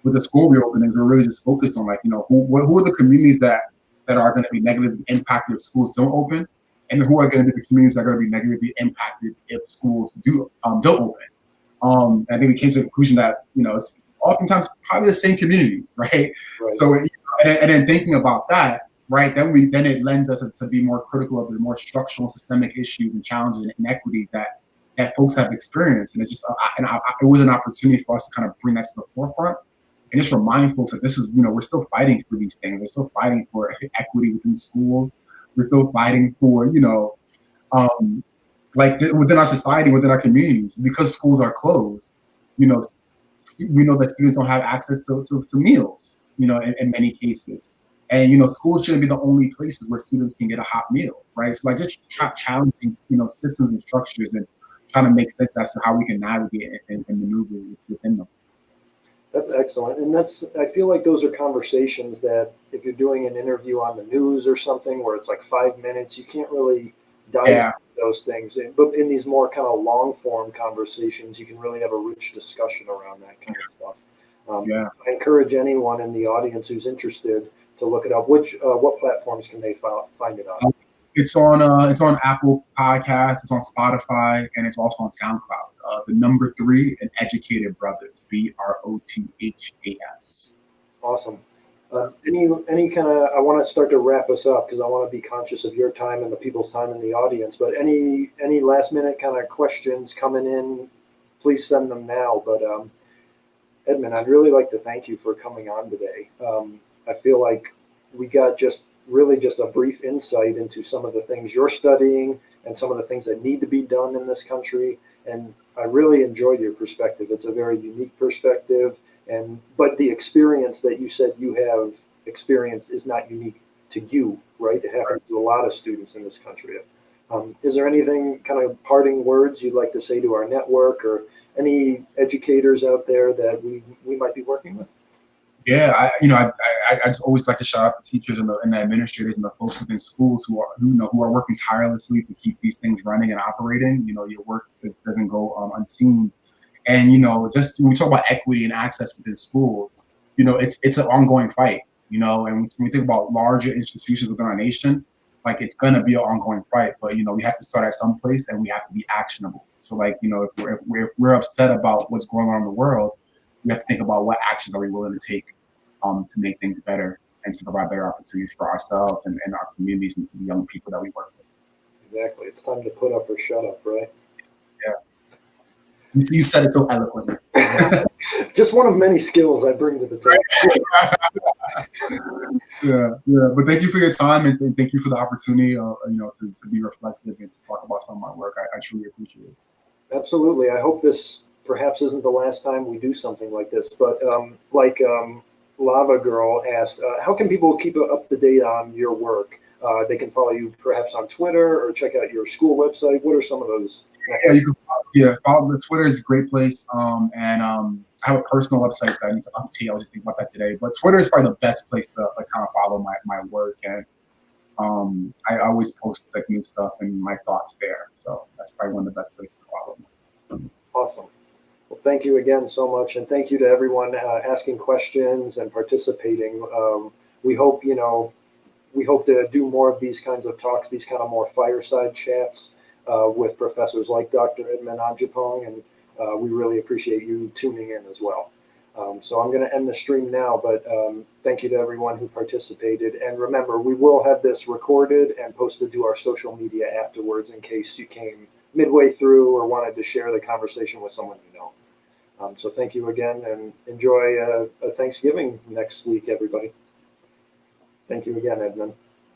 With the school reopenings, we're really just focused on who are the communities that are going to be negatively impacted if schools don't open, and who are going to be the communities that are going to be negatively impacted if schools don't open. I think we came to the conclusion that it's oftentimes probably the same community, right? So and then thinking about that, right, then it lends us to be more critical of the more structural, systemic issues and challenges and inequities that folks have experienced, and it was an opportunity for us to kind of bring that to the forefront and just remind folks that this is we're still fighting for these things. We're still fighting for equity within schools. We're still fighting for within our society, within our communities, because schools are closed. We know that students don't have access to meals, in many cases. And, schools shouldn't be the only places where students can get a hot meal, right? So just challenging, systems and structures and trying to make sense as to how we can navigate and maneuver within them. That's excellent. And I feel like those are conversations that if you're doing an interview on the news or something where it's like 5 minutes, you can't really dive into those things. But in these more kind of long form conversations, you can really have a rich discussion around that kind of stuff. I encourage anyone in the audience who's interested to look it up. What platforms can they find it on? It's on Apple Podcasts, it's on Spotify, and it's also on SoundCloud. The number 3, An Educated Brothers, BROTHAS. Awesome. Any kind of, I want to start to wrap us up because I want to be conscious of your time and the people's time in the audience. But any last minute kind of questions coming in, please send them now. But Edmund, I'd really like to thank you for coming on today. I feel like we got just a brief insight into some of the things you're studying and some of the things that need to be done in this country. And I really enjoyed your perspective. It's a very unique perspective. But the experience that you said you have experienced is not unique to you, right? It happens to a lot of students in this country. Is there anything kind of parting words you'd like to say to our network or any educators out there that we might be working with? Yeah, I just always like to shout out the teachers and the administrators and the folks within schools who are working tirelessly to keep these things running and operating. Your work doesn't go unseen. And just when we talk about equity and access within schools, it's an ongoing fight. And when we think about larger institutions within our nation, it's gonna be an ongoing fight. But we have to start at some place, and we have to be actionable. So if we're upset about what's going on in the world, we have to think about what actions are we willing to take to make things better and to provide better opportunities for ourselves and our communities and the young people that we work with. Exactly. It's time to put up or shut up, right? Yeah. You said it so eloquently. Just one of many skills I bring to the table. Yeah. But thank you for your time and thank you for the opportunity, to be reflective and to talk about some of my work. I truly appreciate it. Absolutely. I hope this perhaps isn't the last time we do something like this. But Lava Girl asked, how can people keep up to date on your work? They can follow you perhaps on Twitter or check out your school website. What are some of those? Yeah, you can follow the Twitter is a great place. And I have a personal website that I need to update. I was just thinking about that today. But Twitter is probably the best place to kind of follow my work. And I always post new stuff and my thoughts there. So that's probably one of the best places to follow me. Awesome. Well, thank you again so much. And thank you to everyone asking questions and participating. We hope, we hope to do more of these kinds of talks, these kind of more fireside chats with professors like Dr. Edmund Adjapong, and we really appreciate you tuning in as well. So I'm going to end the stream now, but thank you to everyone who participated. And remember, we will have this recorded and posted to our social media afterwards in case you came midway through or wanted to share the conversation with someone you know. So thank you again, and enjoy a Thanksgiving next week, everybody. Thank you again, Edmund.